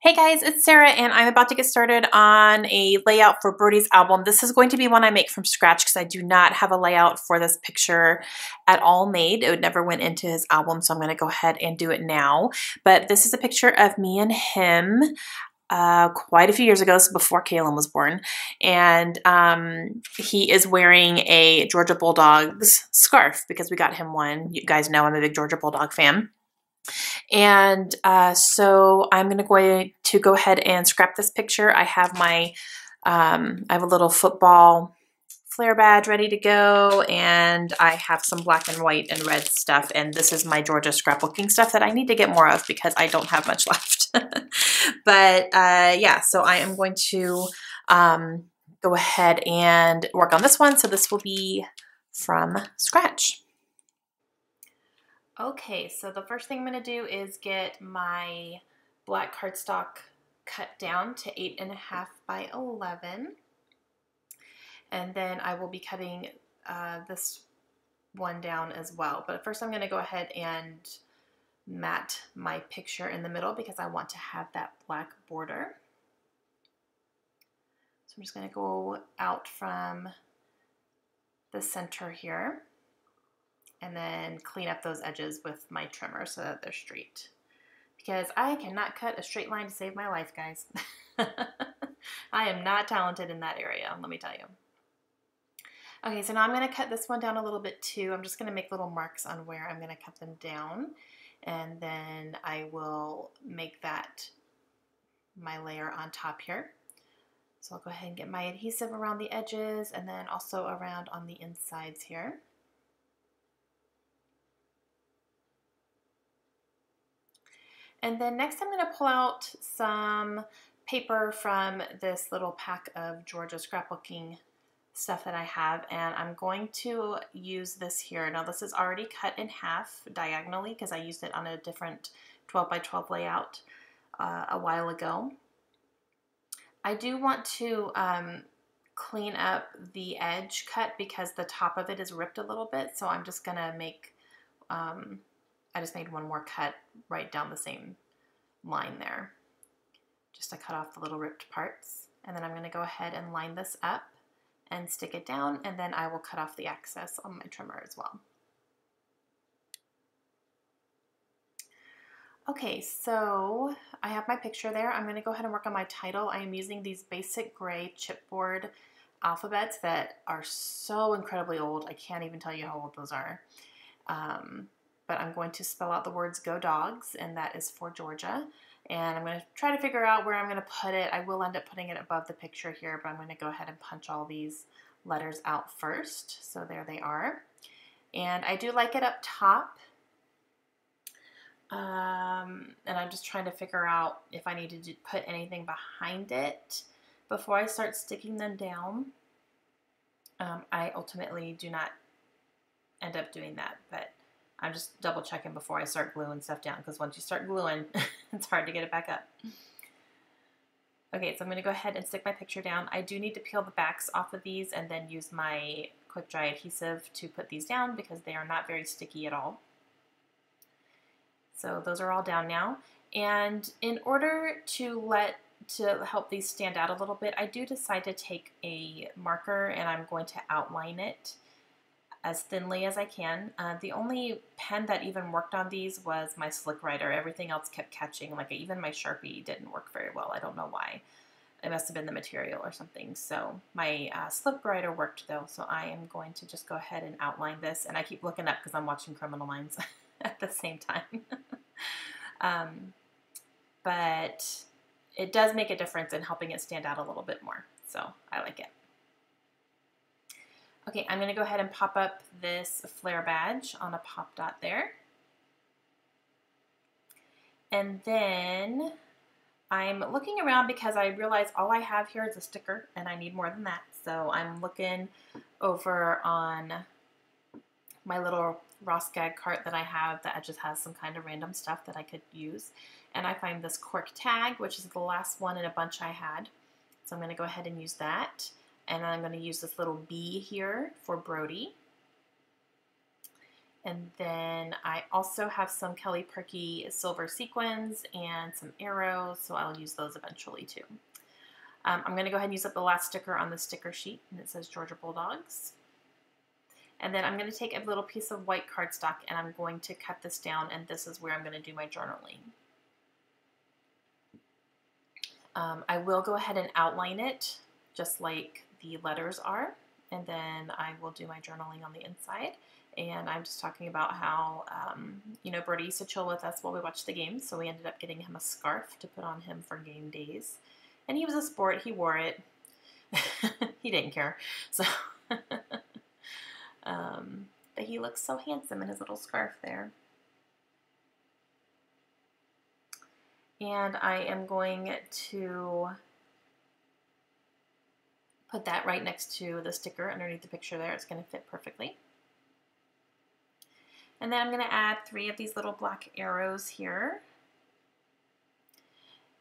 Hey guys, it's Sarah and I'm about to get started on a layout for Brody's album. This is going to be one I make from scratch because I do not have a layout for this picture at all made. It never went into his album, so I'm going to go ahead and do it now. But this is a picture of me and him quite a few years ago, so before Kaylin was born. And he is wearing a Georgia Bulldogs scarf because we got him one. You guys know I'm a big Georgia Bulldog fan. And so I'm going to go ahead and scrap this picture. I have my, I have a little football flare badge ready to go, and I have some black and white and red stuff, and this is my Georgia scrapbooking stuff that I need to get more of because I don't have much left. But yeah, so I am going to go ahead and work on this one. So this will be from scratch. Okay, so the first thing I'm going to do is get my black cardstock cut down to 8.5 by 11. And then I will be cutting this one down as well. But first I'm going to go ahead and mat my picture in the middle because I want to have that black border. So I'm just going to go out from the center here and then clean up those edges with my trimmer so that they're straight. Because I cannot cut a straight line to save my life, guys. I am not talented in that area, let me tell you. Okay, so now I'm going to cut this one down a little bit too. I'm just going to make little marks on where I'm going to cut them down. And then I will make that my layer on top here. So I'll go ahead and get my adhesive around the edges and then also around on the insides here. And then next I'm going to pull out some paper from this little pack of Georgia scrapbooking stuff that I have, and I'm going to use this here. Now this is already cut in half diagonally because I used it on a different 12 by 12 layout a while ago. I do want to clean up the edge cut because the top of it is ripped a little bit, so I'm just going to make I just made one more cut right down the same line there, just to cut off the little ripped parts. And then I'm going to go ahead and line this up and stick it down, and then I will cut off the excess on my trimmer as well. Okay, so I have my picture there. I'm going to go ahead and work on my title. I am using these basic gray chipboard alphabets that are so incredibly old. I can't even tell you how old those are. But I'm going to spell out the words "Go Dogs," and that is for Georgia. And I'm going to try to figure out where I'm going to put it. I will end up putting it above the picture here, but I'm going to go ahead and punch all these letters out first. So there they are. And I do like it up top. And I'm just trying to figure out if I need to put anything behind it before I start sticking them down. I ultimately do not end up doing that, but I'm just double checking before I start gluing stuff down, because once you start gluing, it's hard to get it back up. Okay, so I'm going to go ahead and stick my picture down. I do need to peel the backs off of these and then use my quick dry adhesive to put these down because they are not very sticky at all. So those are all down now. And in order to help these stand out a little bit, I do decide to take a marker and I'm going to outline it as thinly as I can. The only pen that even worked on these was my Slick Writer. Everything else kept catching. Like even my Sharpie didn't work very well. I don't know why. It must have been the material or something. So my Slick Writer worked though. So I am going to just go ahead and outline this. And I keep looking up because I'm watching Criminal Minds at the same time. But it does make a difference in helping it stand out a little bit more. So I like it. Okay, I'm going to go ahead and pop up this flare badge on a pop dot there. And then I'm looking around because I realize all I have here is a sticker and I need more than that. So I'm looking over on my little Ross Gag cart that I have that just has some kind of random stuff that I could use. And I find this cork tag, which is the last one in a bunch I had. So I'm going to go ahead and use that. And I'm going to use this little B here for Brody. And then I also have some Kelly Perky silver sequins and some arrows, so I'll use those eventually too. I'm going to go ahead and use up the last sticker on the sticker sheet, and it says Georgia Bulldogs. And then I'm going to take a little piece of white cardstock and I'm going to cut this down, and this is where I'm going to do my journaling. I will go ahead and outline it just like the letters are, and then I will do my journaling on the inside. And I'm just talking about how, you know, Birdie used to chill with us while we watched the games, so we ended up getting him a scarf to put on him for game days. And he was a sport, he wore it. He didn't care. So, but he looks so handsome in his little scarf there. And I am going to put that right next to the sticker underneath the picture there. It's going to fit perfectly. And then I'm going to add 3 of these little black arrows here.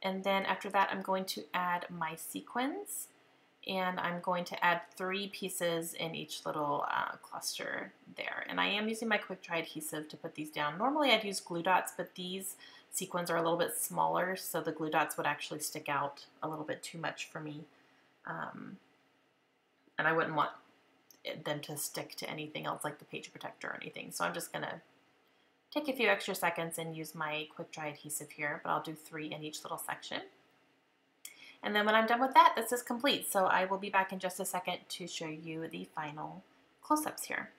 And then after that, I'm going to add my sequins. And I'm going to add 3 pieces in each little cluster there. And I am using my quick dry adhesive to put these down. Normally I'd use glue dots, but these sequins are a little bit smaller, so the glue dots would actually stick out a little bit too much for me. And I wouldn't want them to stick to anything else like the page protector or anything. So I'm just gonna take a few extra seconds and use my quick dry adhesive here, but I'll do 3 in each little section. And then when I'm done with that, this is complete. So I will be back in just a second to show you the final close-ups here.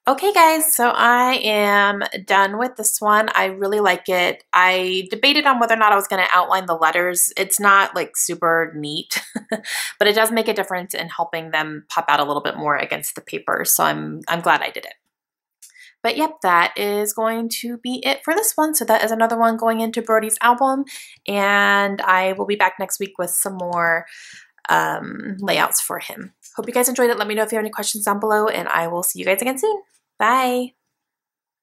Okay guys, so I am done with this one. I really like it. I debated on whether or not I was going to outline the letters. It's not like super neat, but it does make a difference in helping them pop out a little bit more against the paper. So I'm glad I did it. But yep, that is going to be it for this one. So that is another one going into Brody's album, and I will be back next week with some more layouts for him. Hope you guys enjoyed it. Let me know if you have any questions down below, and I will see you guys again soon. Bye.